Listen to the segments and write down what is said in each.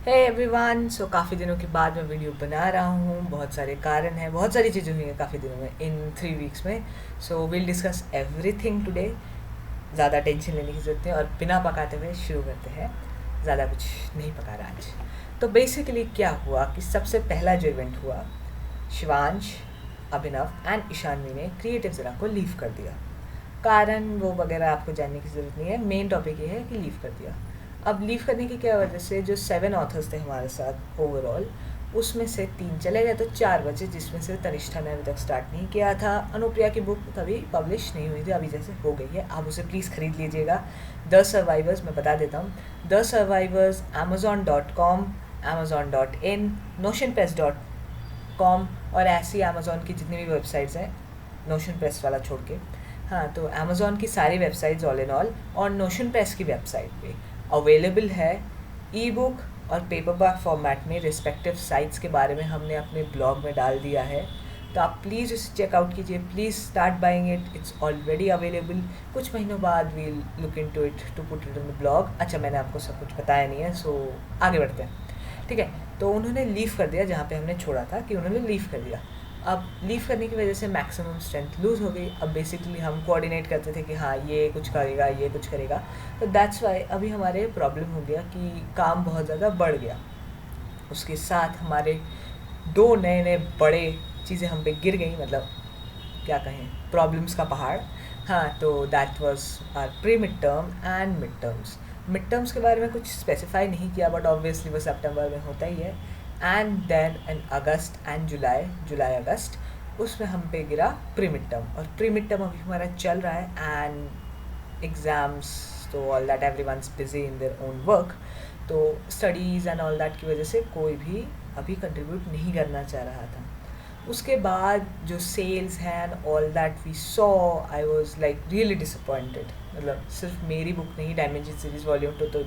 Hey everyone, सो काफ़ी दिनों के बाद मैं वीडियो बना रहा हूँ। बहुत सारे कारण हैं, बहुत सारी चीज़ें हुई हैं काफ़ी दिनों में, इन 3 वीक्स में। So will discuss everything today. ज़्यादा टेंशन लेने की ज़रूरत नहीं और बिना पकाते हुए शुरू करते हैं। ज़्यादा कुछ नहीं पका रहा आज। तो बेसिकली क्या हुआ कि सबसे पहला जो इवेंट हुआ, शिवांश, अभिनव एंड ईशानवी ने क्रिएटिव ज़रा को लीव कर दिया। कारण वो वगैरह आपको जानने की ज़रूरत नहीं है, मेन टॉपिक ये है कि लीव कर दिया। अब लीव करने की क्या वजह से, जो 7 ऑथर्स थे हमारे साथ ओवरऑल, उसमें से 3 चले गए तो 4 बचे, जिसमें से तनिष्ठा ने अभी तक स्टार्ट नहीं किया था। अनुप्रिया की बुक तभी पब्लिश नहीं हुई थी, अभी जैसे हो गई है। आप उसे प्लीज़ ख़रीद लीजिएगा। द सर्वाइवर्स, मैं बता देता हूँ, the survivors amazon.com, amazon.in, notionpress.com और ऐसी अमेज़ॉन की जितनी भी वेबसाइट्स हैं, नोशन प्रेस वाला छोड़ के, हाँ, तो अमेज़ॉन की सारी वेबसाइट्स ऑल इन ऑल और नोशन प्रेस की वेबसाइट पे अवेलेबल है। ई बुक और पेपरबैक फॉर्मेट में रिस्पेक्टिव साइट्स के बारे में हमने अपने ब्लॉग में डाल दिया है, तो आप प्लीज़ उसे चेकआउट कीजिए। Please start buying it, it's already available. कुछ महीनों बाद we'll look into it to put it in the blog. अच्छा, मैंने आपको सब कुछ बताया नहीं है, सो आगे बढ़ते हैं। ठीक है, तो उन्होंने लीव कर दिया जहाँ पे हमने छोड़ा था, कि उन्होंने लीव कर दिया। अब लीव करने की वजह से मैक्सिमम स्ट्रेंथ लूज़ हो गई। अब बेसिकली हम कोऑर्डिनेट करते थे कि हाँ, ये कुछ करेगा, ये कुछ करेगा, तो दैट्स वाई अभी हमारे प्रॉब्लम हो गया कि काम बहुत ज़्यादा बढ़ गया। उसके साथ हमारे 2 नए नए बड़े चीज़ें हम पे गिर गई, मतलब क्या कहें, प्रॉब्लम्स का पहाड़। हाँ, तो that was our pre mid term and mid terms. Mid terms के बारे में कुछ स्पेसिफाई नहीं किया, बट ऑब्वियसली वो सितंबर में होता ही है। And then in August and July August, उसमें हम पे गिरा प्री मिड टर्म। और प्री मिड टर्म अभी हमारा चल रहा है एंड एग्ज़ाम्स, तो all that everyone's busy in their own work. तो स्टडीज़ एंड ऑल दैट की वजह से कोई भी अभी कंट्रीब्यूट नहीं करना चाह रहा था। उसके बाद जो सेल्स हैं and all that we saw, I was like really disappointed. मतलब सिर्फ मेरी बुक नहीं, डायमेंशन सीरीज़ वॉल्यूम 2 तो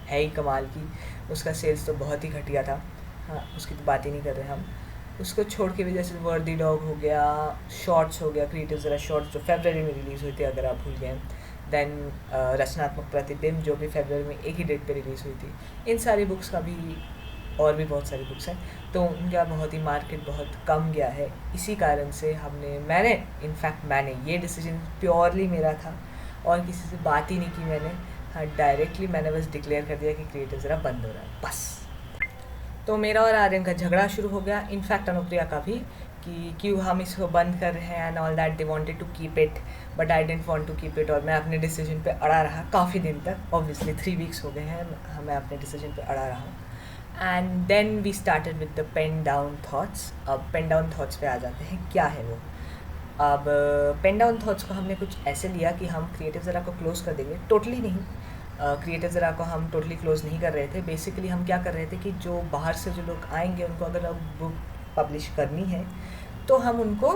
है ही कमाल की, उसका सेल्स तो बहुत ही घटिया था। हाँ, उसकी तो बात ही नहीं कर रहे हम। उसको छोड़ के भी जैसे वर्दी डॉग हो गया, शॉर्ट्स हो गया, क्रिएटिव ज़रा शॉर्ट्स जो फरवरी में रिलीज़ हुई थी, अगर आप भूल गए। देन रचनात्मक प्रतिबिंब जो भी फरवरी में एक ही डेट पे रिलीज़ हुई थी। इन सारी बुक्स का भी, और भी बहुत सारी बुक्स हैं, तो उनका बहुत ही मार्केट बहुत कम गया है। इसी कारण से मैंने ये डिसीजन प्योरली मेरा था और किसी से बात ही नहीं की मैंने। हाँ, डायरेक्टली मैंने बस डिक्लेयर कर दिया कि क्रिएटिव ज़रा बंद हो रहा है, बस। तो मेरा और आर्यन का झगड़ा शुरू हो गया, इनफैक्ट अनुप्रिया का भी, कि क्यों हम इसको बंद कर रहे हैं and all that. They wanted to keep it but I don't want to keep it, और मैं अपने डिसीजन पे अड़ा रहा काफ़ी दिन तक। ऑब्वियसली 3 वीक्स हो गए हैं, मैं अपने डिसीजन पे अड़ा रहा हूँ। And then we started with the pen down thoughts. अब पेन डाउन थाट्स पे आ जाते हैं, क्या है वो। अब पेन डाउन थाट्स को हमने कुछ ऐसे लिया कि हम क्रिएटिव ज़रा को क्लोज़ कर देंगे, टोटली नहीं। क्रिएटिव ज़रा को हम टोटली क्लोज़ नहीं कर रहे थे। बेसिकली हम क्या कर रहे थे कि जो बाहर से जो लोग आएंगे, उनको अगर अब बुक पब्लिश करनी है तो हम उनको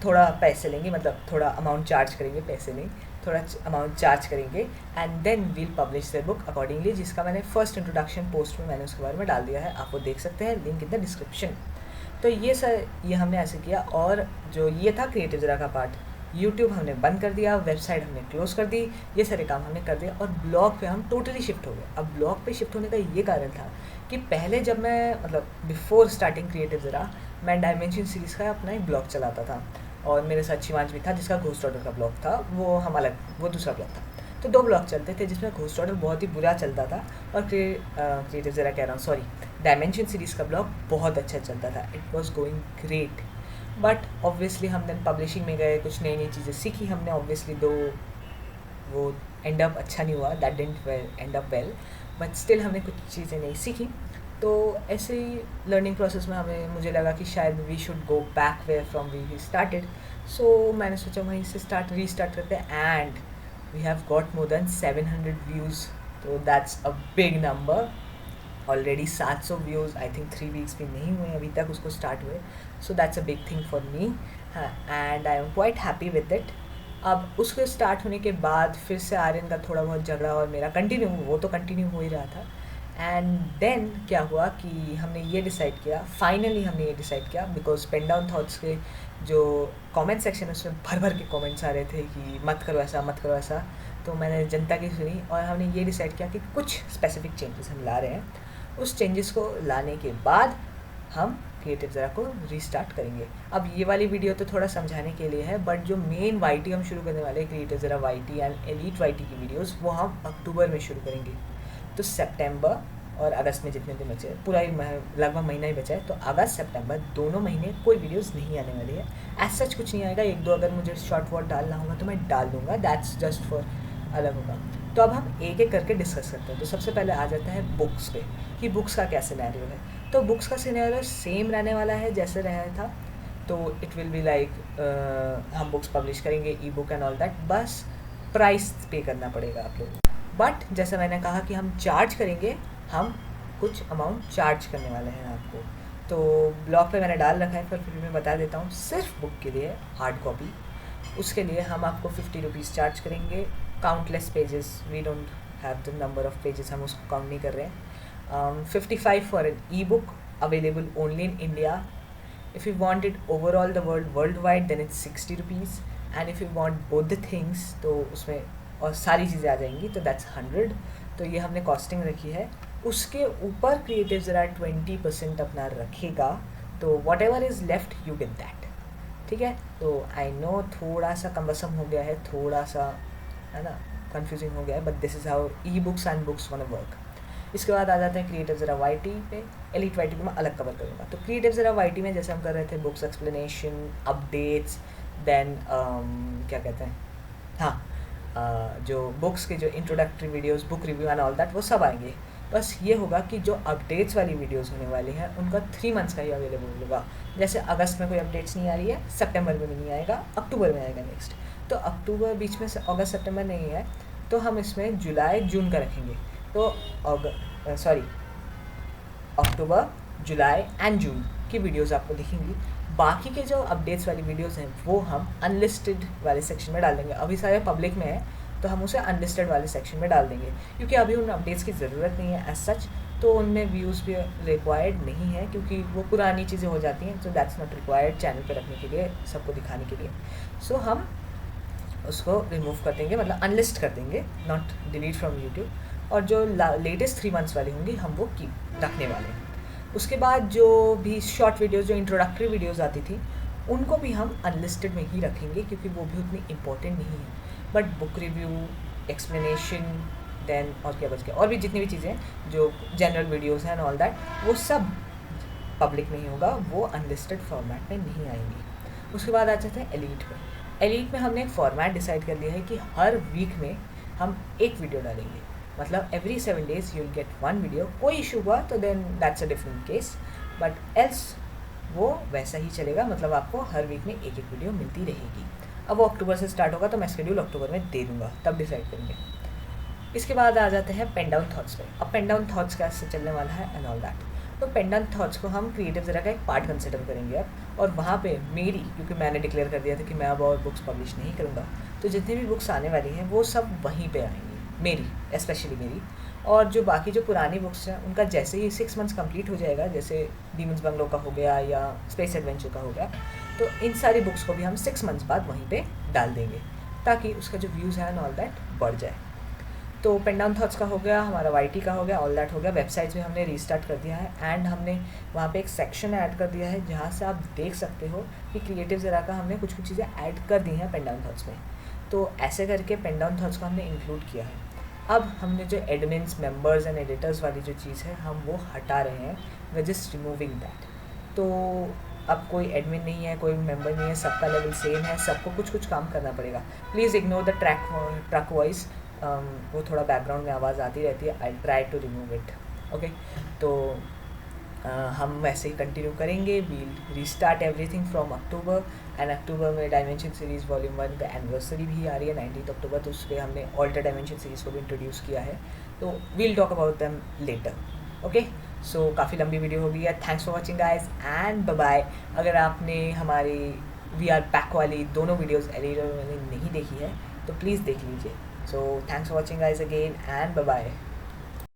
थोड़ा पैसे लेंगे, मतलब थोड़ा अमाउंट चार्ज करेंगे, पैसे नहीं, थोड़ा अमाउंट चार्ज करेंगे, and then we'll publish their book accordingly, जिसका मैंने फर्स्ट इंट्रोडक्शन पोस्ट में मैंने उसके बारे में डाल दिया है, आप वो देख सकते हैं, लिंक इन द डिस्क्रिप्शन। तो ये हमने ऐसे किया। और जो ये था क्रिएटिव ज़रा का पार्ट, यूट्यूब हमने बंद कर दिया, वेबसाइट हमने क्लोज़ कर दी, ये सारे काम हमने कर दिया और ब्लॉग पे हम टोटली शिफ्ट हो गए। अब ब्लॉग पे शिफ्ट होने का ये कारण था कि पहले जब मैं, मतलब बिफोर स्टार्टिंग क्रिएटिव ज़रा, मैं डायमेंशन सीरीज़ का अपना एक ब्लॉग चलाता था और मेरे साथ शिवांश भी था, जिसका घोस्ट ऑर्डर का ब्लॉग था, वो दूसरा ब्लॉग था। तो 2 ब्लॉग चलते थे, जिसमें घोस्ट ऑर्डर बहुत ही बुरा चलता था और क्रिएटिव ज़रा कह रहा हूँ, सॉरी, डायमेंशन सीरीज़ का ब्लॉग बहुत अच्छा चलता था। It was going great. But obviously हम देन पब्लिशिंग में गए, कुछ नई नई चीज़ें सीखी हमने। ऑब्वियसली दो वो एंड अप अच्छा नहीं हुआ, that didn't and up well, but still हमने कुछ चीज़ें नई सीखी। तो ऐसे ही लर्निंग प्रोसेस में मुझे लगा कि शायद we should go back where from we started. So मैंने सोचा वहीं से रीस्टार्ट करते हैं, and we have got more than 700 views. तो that's a big number. Already 700 views I think 3 weeks भी नहीं हुए अभी तक उसको स्टार्ट हुए। So that's a big thing for me, हाँ, and I am quite happy with it. अब उसके स्टार्ट होने के बाद फिर से आर्यन का थोड़ा बहुत झगड़ा और मेरा वो तो कंटिन्यू हो ही रहा था। एंड देन क्या हुआ कि हमने ये डिसाइड किया, फाइनली हमने ये डिसाइड किया, बिकॉज पेन डाउन थाट्स के जो कमेंट सेक्शन है उसमें भर भर के कमेंट्स आ रहे थे कि मत करो ऐसा, मत करो ऐसा। तो मैंने जनता की सुनी और हमने ये डिसाइड किया कि कुछ स्पेसिफिक चेंजेस हम ला रहे हैं। उस चेंजेस को लाने के बाद हम क्रिएटिव ज़रा को रीस्टार्ट करेंगे। अब ये वाली वीडियो तो थोड़ा समझाने के लिए है, बट जो मेन वाईटी हम शुरू करने वाले हैं, क्रिएटिव ज़रा वाईटी एंड एलीट वाईटी की वीडियोस, वो हम अक्टूबर में शुरू करेंगे। तो सितंबर और अगस्त में जितने दिन बचे, पूरा ही लगभग महीना ही बचा है, तो अगस्त सितंबर दोनों महीने कोई वीडियोस नहीं आने वाली है। एज सच कुछ नहीं आएगा, एक दो अगर मुझे शॉर्ट वर्ड डालना होगा तो मैं डाल दूंगा, दैट्स जस्ट फॉर अलग होगा। तो अब हम एक एक करके डिस्कस करते हैं। तो सबसे पहले आ जाता है बुक्स पे, कि बुक्स का क्या सिनेरियो है। तो बुक्स का सिनेरियो सेम रहने वाला है जैसे रहा था। तो इट विल बी लाइक हम बुक्स पब्लिश करेंगे, ई बुक एंड ऑल दैट, बस प्राइस पे करना पड़ेगा आप लोग। बट जैसा मैंने कहा कि हम चार्ज करेंगे, हम कुछ अमाउंट चार्ज करने वाले हैं आपको। तो ब्लॉग पे मैंने डाल रखा है, फिर मैं बता देता हूँ। सिर्फ बुक के लिए हार्ड कॉपी, उसके लिए हम आपको 50 रुपीज़ चार्ज करेंगे। Countless pages, we don't have the number of pages, हम उसको काउंट नहीं कर रहे हैं। 55 for an e book, available only in India. If you want it overall the world wide, then it's 60 rupees. And if you want both the things, तो उसमें और सारी चीज़ें आ जाएंगी, तो दैट्स 100। तो ये हमने कॉस्टिंग रखी है। उसके ऊपर क्रिएटिव ज़रा 20% अपना रखेगा, तो what ever is left you get that, ठीक है। तो आई नो थोड़ा सा कम्बसम हो गया है, थोड़ा सा है ना कंफ्यूजिंग हो गया है, but this is how e books and books want to work. इसके बाद आ जाते हैं क्रिएटिव ज़रा वाईटी पे। एलीट वाईटी को मैं अलग कवर करूँगा। तो क्रिएटिव ज़रा वाईटी में जैसे हम कर रहे थे, बुक्स एक्सप्लेनेशन, अपडेट्स, देन क्या कहते हैं, हाँ जो बुक्स के जो introductory videos, book review and all that, वो सब आएंगे। बस ये होगा कि जो अपडेट्स वाली वीडियोस होने वाली हैं, उनका 3 मंथ्स का ही अवेलेबल होगा। जैसे अगस्त में कोई अपडेट्स नहीं आ रही है, सितंबर में भी नहीं आएगा, अक्टूबर में आएगा नेक्स्ट। तो अक्टूबर बीच में से अगस्त सितंबर नहीं है, तो हम इसमें जुलाई जून का रखेंगे। तो अक्टूबर, जुलाई एंड जून की वीडियोस आपको दिखेंगी। बाकी के जो अपडेट्स वाली वीडियोस हैं, वो हम अनलिस्टेड वाले सेक्शन में डाल देंगे। अभी सारे पब्लिक में है, तो हम उसे अनलिस्टेड वाले सेक्शन में डाल देंगे, क्योंकि अभी उन अपडेट्स की ज़रूरत नहीं है एज सच। तो उनमें व्यूज़ भी रिक्वायर्ड नहीं है, क्योंकि वो पुरानी चीज़ें हो जाती हैं। So that's not required channel पर रखने के लिए, सबको दिखाने के लिए। सो हम उसको रिमूव कर देंगे, मतलब अनलिस्ट कर देंगे, नॉट डिलीट फ्रॉम यूट्यूब। और जो लेटेस्ट 3 मंथ्स वाली होंगी, हम वो कीप रखने वाले हैं। उसके बाद जो भी शॉर्ट वीडियोस, जो इंट्रोडक्टरी वीडियोस आती थी, उनको भी हम अनलिस्टेड में ही रखेंगे, क्योंकि वो भी उतनी इम्पोर्टेंट नहीं है। But book review, explanation, then और क्या बच गया, और भी जितनी भी चीज़ें जो जनरल वीडियोस हैं ऑल दैट, वो सब पब्लिक में ही होगा, वो अनलिस्टेड फॉर्मेट में नहीं आएंगी। उसके बाद आ जाते हैं एलीट में। एलीट में हमने एक फॉर्मेट डिसाइड कर लिया है कि हर वीक में हम एक वीडियो डालेंगे, मतलब every 7 days you will get 1 video. कोई इशू हुआ तो then that's a different case, but else वो वैसा ही चलेगा, मतलब आपको हर वीक में एक एक वीडियो मिलती रहेगी। अब वो अक्टूबर से स्टार्ट होगा, तो मैं शेड्यूल अक्टूबर में दे दूँगा, तब डिसाइड करेंगे। इसके बाद आ जाते हैं पेन डाउन थॉट्स पे। अब पेन डाउन थॉट्स कैसे चलने वाला है एंड ऑल दैट। तो पेन डाउन थॉट्स को हम क्रिएटिव ज़रा का एक पार्ट कंसिडर करेंगे अब, और वहाँ पे मेरी, क्योंकि मैंने डिक्लेयर कर दिया था कि मैं अब और बुक्स पब्लिश नहीं करूँगा, तो जितनी भी बुक्स आने वाली हैं वो सब वहीं पे आएंगी, मेरी स्पेशली मेरी। और जो बाकी जो पुरानी बुक्स हैं, उनका जैसे ही 6 मंथ्स कंप्लीट हो जाएगा, जैसे डीमंस बंगलो का हो गया या स्पेस एडवेंचर का हो गया, तो इन सारी बुक्स को भी हम 6 मंथ्स बाद वहीं पे डाल देंगे, ताकि उसका जो व्यूज़ है एंड ऑल दैट बढ़ जाए। तो पेन डाउन थॉट्स का हो गया, हमारा वाईटी का हो गया, ऑल दैट हो गया। वेबसाइट्स में हमने रीस्टार्ट कर दिया है, एंड हमने वहाँ पे एक सेक्शन ऐड कर दिया है, जहाँ से आप देख सकते हो कि क्रिएटिव ज़रा का हमने कुछ कुछ चीज़ें ऐड कर दी हैं पेन डाउन थॉट्स में। तो ऐसे करके पेन डाउन थॉट्स को हमने इंक्लूड किया है। अब हमने जो एडमिन्स, मेंबर्स एंड एडिटर्स वाली जो चीज़ है, हम वो हटा रहे हैं, वी जस्ट रिमूविंग दैट। तो अब कोई एडमिन नहीं है, कोई मेंबर नहीं है, सबका लेवल सेम है, सबको कुछ कुछ काम करना पड़ेगा। Please ignore the track voice, वो थोड़ा बैकग्राउंड में आवाज़ आती रहती है, I try to remove it, okay. तो हम वैसे ही कंटिन्यू करेंगे। We'll restart everything from October, and October में डायमेंशन सीरीज़ वॉल्यूम 1 का एनिवर्सरी भी आ रही है 19 अक्टूबर, तो उस पर हमने ऑल्टर डायमेंशन सीरीज़ को भी इंट्रोड्यूस किया है। तो we'll talk about them later, okay. So काफ़ी लंबी वीडियो हो गई है। Thanks for watching guys, and bye bye. अगर आपने हमारी वी आर बैक वाली दोनों वीडियोज़ एलिटर नहीं देखी है, तो प्लीज़ देख लीजिए। So thanks for watching guys again, and bye bye.